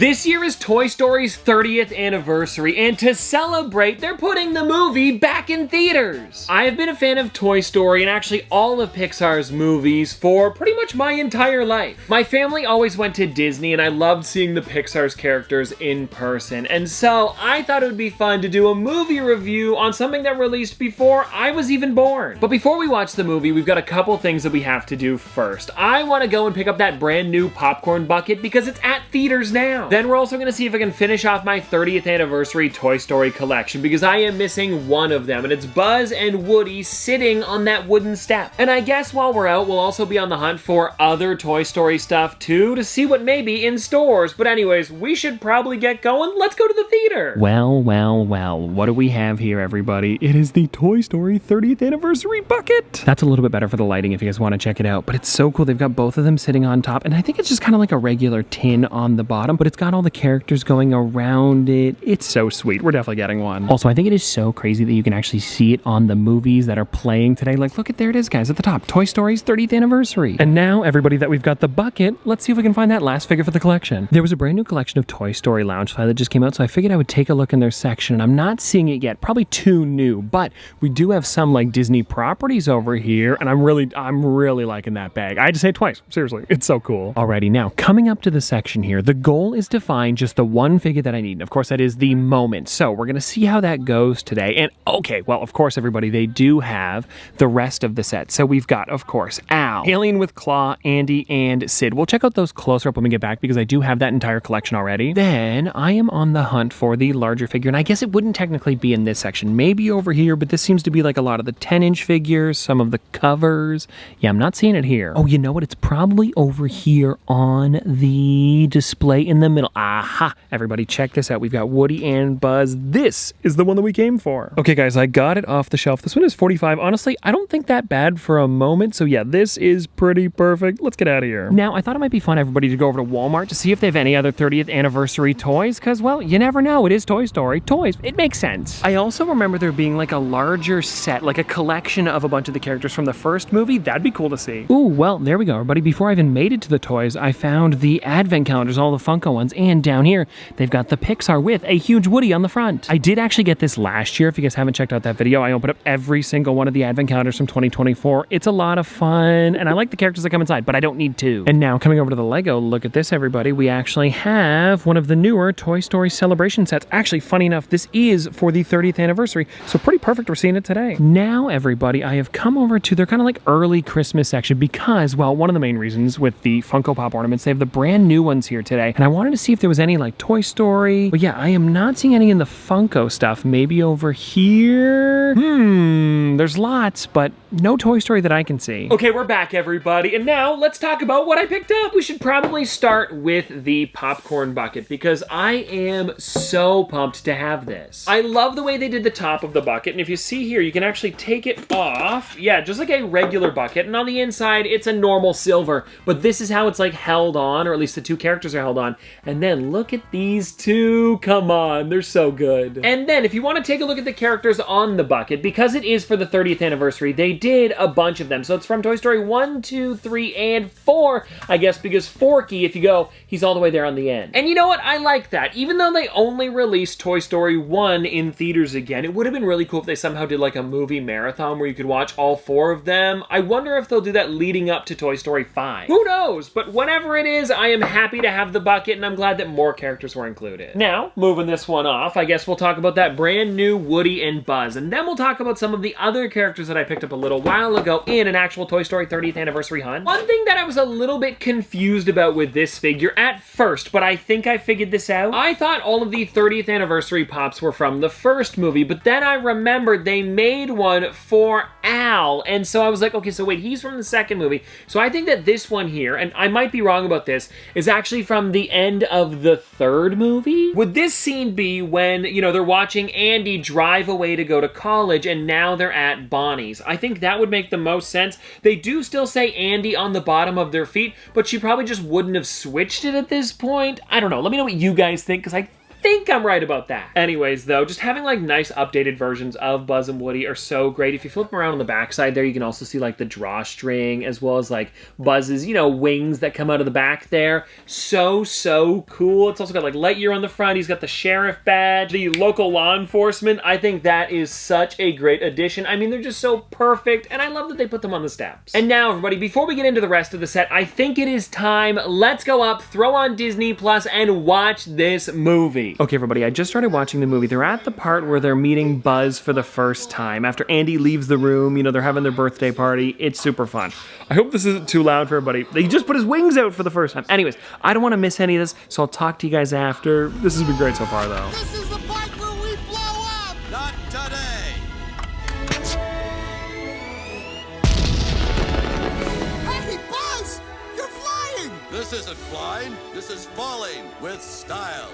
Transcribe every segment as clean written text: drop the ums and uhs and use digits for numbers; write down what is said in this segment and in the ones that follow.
This year is Toy Story's 30th anniversary, and to celebrate, they're putting the movie back in theaters. I have been a fan of Toy Story and actually all of Pixar's movies for pretty much my entire life. My family always went to Disney and I loved seeing the Pixar's characters in person, and so I thought it would be fun to do a movie review on something that released before I was even born. But before we watch the movie, we've got a couple things that we have to do first. I want to go and pick up that brand new popcorn bucket because it's at theaters now. Then we're also gonna see if I can finish off my 30th anniversary Toy Story collection because I am missing one of them, and it's Buzz and Woody sitting on that wooden step. And I guess while we're out, we'll also be on the hunt for other Toy Story stuff too to see what may be in stores. But anyways, we should probably get going. Let's go to the theater. Well, what do we have here, everybody? It is the Toy Story 30th anniversary bucket. That's a little bit better for the lighting if you guys want to check it out, but it's so cool. They've got both of them sitting on top, and I think it's just kind of like a regular tin on the bottom, but it's got all the characters going around it. It's so sweet. We're definitely getting one. Also, I think it is so crazy that you can actually see it on the movies that are playing today. Like, look at, there it is, guys, at the top. Toy Story's 30th anniversary. And now, everybody, that we've got the bucket, let's see if we can find that last figure for the collection. There was a brand new collection of Toy Story Loungefly that just came out, so I figured I would take a look in their section, and I'm not seeing it yet. Probably too new, but we do have some, like, Disney properties over here, and I'm really liking that bag. I had to say it twice. Seriously, it's so cool. Alrighty, now, coming up to the section here, the goal is to find just the one figure that I need. And of course, that is the Moment. So we're going to see how that goes today. And okay, well, of course, everybody, they do have the rest of the set. So we've got, of course, Al, Alien with Claw, Andy, and Sid. We'll check out those closer up when we get back because I do have that entire collection already. Then I am on the hunt for the larger figure. And I guess it wouldn't technically be in this section. Maybe over here, but this seems to be like a lot of the 10-inch figures, some of the covers. Yeah, I'm not seeing it here. Oh, you know what? It's probably over here on the display in the middle. Aha! Everybody, check this out. We've got Woody and Buzz. This is the one that we came for. Okay, guys, I got it off the shelf. This one is $45. Honestly, I don't think that bad for a Moment. So yeah, this is pretty perfect. Let's get out of here. Now, I thought it might be fun, everybody, to go over to Walmart to see if they have any other 30th anniversary toys, because, well, you never know. It is Toy Story. Toys, it makes sense. I also remember there being like a larger set, like a collection of a bunch of the characters from the first movie. That'd be cool to see. Ooh, well, there we go, everybody. Before I even made it to the toys, I found the advent calendars, all the Funko ones, and down here, they've got the Pixar with a huge Woody on the front. I did actually get this last year. If you guys haven't checked out that video, I opened up every single one of the advent calendars from 2024. It's a lot of fun, and I like the characters that come inside, but I don't need to. And now, coming over to the Lego, look at this, everybody. We actually have one of the newer Toy Story Celebration sets. Actually, funny enough, this is for the 30th anniversary, so pretty perfect we're seeing it today. Now, everybody, I have come over to their kind of like early Christmas section because, well, one of the main reasons with the Funko Pop ornaments, they have the brand new ones here today, and I wanted to see if there was any like Toy Story. But yeah, I am not seeing any in the Funko stuff. Maybe over here? There's lots, but no Toy Story that I can see. Okay, we're back, everybody, and now let's talk about what I picked up. We should probably start with the popcorn bucket because I am so pumped to have this. I love the way they did the top of the bucket, and if you see here, you can actually take it off. Yeah, just like a regular bucket, and on the inside, it's a normal silver, but this is how it's like held on, or at least the two characters are held on. And then look at these two. Come on, they're so good. And then if you want to take a look at the characters on the bucket, because it is for the 30th anniversary, they did a bunch of them. So it's from Toy Story 1, 2, 3, and 4, I guess, because Forky, if you go, he's all the way there on the end. And you know what? I like that. Even though they only released Toy Story 1 in theaters again, it would have been really cool if they somehow did like a movie marathon where you could watch all 4 of them. I wonder if they'll do that leading up to Toy Story 5. Who knows? But whatever it is, I am happy to have the bucket, and I'm glad that more characters were included. Now, moving this one off, I guess we'll talk about that brand new Woody and Buzz, and then we'll talk about some of the other characters that I picked up a little while ago in an actual Toy Story 30th anniversary hunt. One thing that I was a little bit confused about with this figure at first, but I think I figured this out. I thought all of the 30th anniversary Pops were from the first movie, but then I remembered they made one for Al, and so I was like, okay, so wait, he's from the second movie. So I think that this one here, and I might be wrong about this, is actually from the end of the third movie? Would this scene be when, you know, they're watching Andy drive away to go to college and now they're at Bonnie's? I think that would make the most sense. They do still say Andy on the bottom of their feet, but she probably just wouldn't have switched it at this point. I don't know. Let me know what you guys think, because I think I'm right about that. Anyways, though, just having like nice updated versions of Buzz and Woody are so great. If you flip them around on the backside there, you can also see like the drawstring as well as like Buzz's, you know, wings that come out of the back there. So cool. It's also got like Lightyear on the front. He's got the sheriff badge, the local law enforcement. I think that is such a great addition. I mean, they're just so perfect, and I love that they put them on the steps. And now, everybody, before we get into the rest of the set, I think it is time. Let's go up, throw on Disney Plus, and watch this movie. Okay, everybody, I just started watching the movie. They're at the part where they're meeting Buzz for the first time. After Andy leaves the room, you know, they're having their birthday party. It's super fun. I hope this isn't too loud for everybody. He just put his wings out for the first time. Anyways, I don't want to miss any of this, so I'll talk to you guys after. This has been great so far, though. This is the part where we blow up! Not today! Hey, Buzz! You're flying! This isn't flying, this is falling with style.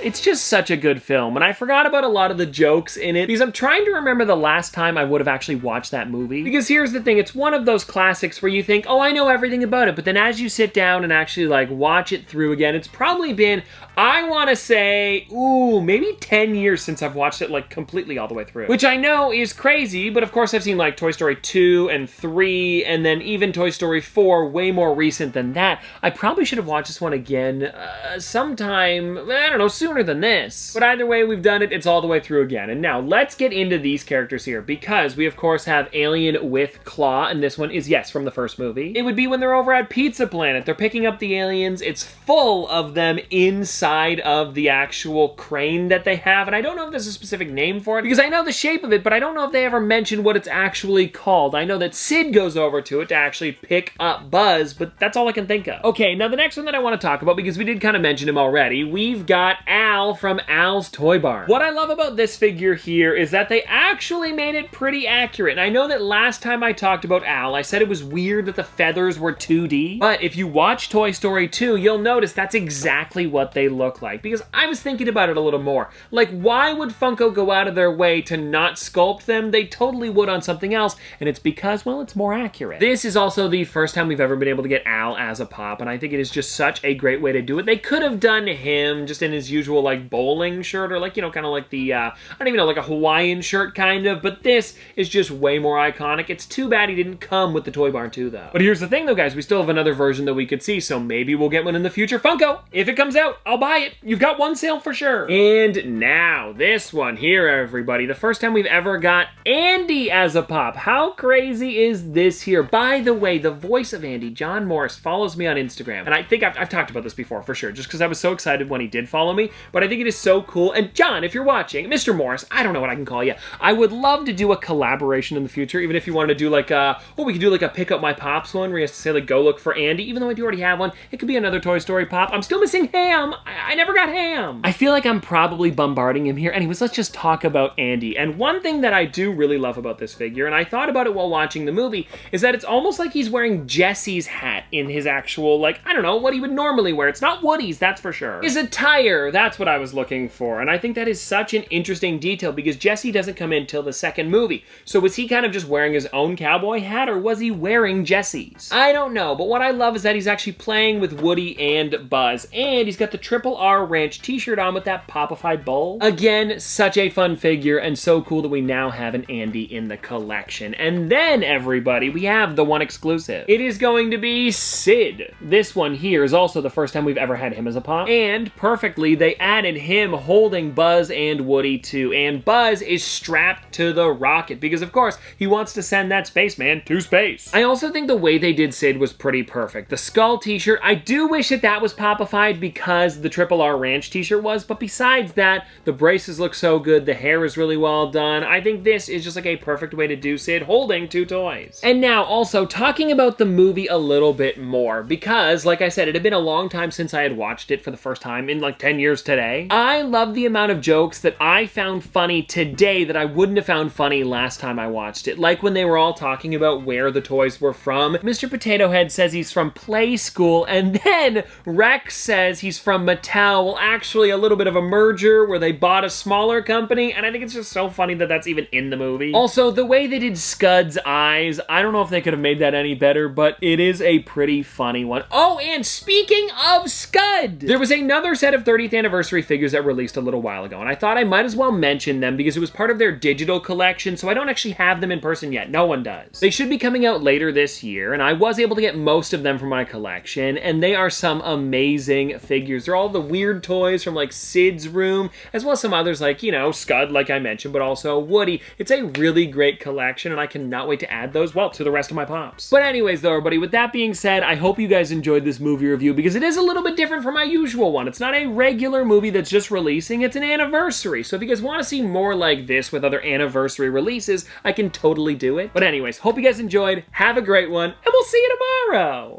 It's just such a good film, and I forgot about a lot of the jokes in it because I'm trying to remember the last time I would have actually watched that movie. Because here's the thing, it's one of those classics where you think, oh, I know everything about it, but then as you sit down and actually like watch it through again, it's probably been, I want to say, maybe 10 years since I've watched it like completely all the way through. Which I know is crazy, but of course I've seen like Toy Story 2 and 3, and then even Toy Story 4, way more recent than that. I probably should have watched this one again sometime, I don't know, sooner than this. But either way, we've done it, it's all the way through again. And now, let's get into these characters here, because we of course have Alien with Claw, and this one is, yes, from the first movie. It would be when they're over at Pizza Planet. They're picking up the aliens. It's full of them inside of the actual crane that they have, and I don't know if there's a specific name for it, because I know the shape of it, but I don't know if they ever mentioned what it's actually called. I know that Sid goes over to it to actually pick up Buzz, but that's all I can think of. Okay, now the next one that I want to talk about, because we did kind of mention him already, we've got Al from Al's Toy Barn. What I love about this figure here is that they actually made it pretty accurate. And I know that last time I talked about Al, I said it was weird that the feathers were 2D, but if you watch Toy Story 2, you'll notice that's exactly what they look like. Because I was thinking about it a little more. Like, why would Funko go out of their way to not sculpt them? They totally would on something else, and it's because, well, it's more accurate. This is also the first time we've ever been able to get Al as a pop, and I think it is just such a great way to do it. They could have done him just in his usual, like, bowling shirt, or like, you know, kind of like the, I don't even know, like a Hawaiian shirt kind of, but this is just way more iconic. It's too bad he didn't come with the Toy Barn 2, though. But here's the thing, though, guys, we still have another version that we could see, so maybe we'll get one in the future. Funko, if it comes out, I'll buy it. You've got one sale for sure. And now, this one here, everybody, the first time we've ever got Andy as a pop. How crazy is this here? By the way, the voice of Andy, John Morris, follows me on Instagram, and I think I've talked about this before, for sure, just because I was so excited when he did follow me, but I think it is so cool. And John, if you're watching, Mr. Morris, I don't know what I can call you. I would love to do a collaboration in the future, even if you wanted to do like we could do like a Pick Up My Pops one, where you have to say like, go look for Andy, even though I do already have one. It could be another Toy Story pop. I'm still missing Ham. I never got Ham. I feel like I'm probably bombarding him here. Anyways, let's just talk about Andy. And one thing that I do really love about this figure, and I thought about it while watching the movie, is that it's almost like he's wearing Jesse's hat in his actual, like, I don't know, what he would normally wear. It's not Woody's, that's for sure. His attire, that's what I was looking for. And I think that is such an interesting detail, because Jesse doesn't come in till the second movie. So was he kind of just wearing his own cowboy hat, or was he wearing Jesse's? I don't know, but what I love is that he's actually playing with Woody and Buzz, and he's got the Triple R Ranch t-shirt on with that popified bowl. Again, such a fun figure, and so cool that we now have an Andy in the collection. And then, everybody, we have the one exclusive. It is going to be Sid. This one here is also the first time we've ever had him as a pop, and perfectly, they added him holding Buzz and Woody too, and Buzz is strapped to the rocket, because of course, he wants to send that spaceman to space. I also think the way they did Sid was pretty perfect. The skull t-shirt, I do wish that that was popified because the Triple R Ranch t-shirt was, but besides that, the braces look so good, the hair is really well done. I think this is just like a perfect way to do Sid holding two toys. And now, also, talking about the movie a little bit more, because, like I said, it had been a long time since I had watched it for the first time, in like 10 years today. I love the amount of jokes that I found funny today that I wouldn't have found funny last time I watched it. Like when they were all talking about where the toys were from. Mr. Potato Head says he's from Play School, and then Rex says he's from Mattel. Well, actually, a little bit of a merger where they bought a smaller company, and I think it's just so funny that that's even in the movie. Also, the way they did Scud's eyes, I don't know if they could have made that any better, but it is a pretty funny one. Oh, and speaking of Scud, there was another set of 30th anniversary figures that released a little while ago, and I thought I might as well mention them because it was part of their digital collection, so I don't actually have them in person yet. No one does. They should be coming out later this year, and I was able to get most of them from my collection, and they are some amazing figures. They're all the weird toys from like Sid's room, as well as some others like, you know, Scud, like I mentioned, but also Woody. It's a really great collection, and I cannot wait to add those, well, to the rest of my Pops. But anyways, though, everybody, with that being said, I hope you guys enjoyed this movie review because it is a little bit different from my usual one. It's not a regular movie that's just releasing, it's an anniversary. So if you guys want to see more like this with other anniversary releases, I can totally do it. But anyways, hope you guys enjoyed, have a great one, and we'll see you tomorrow!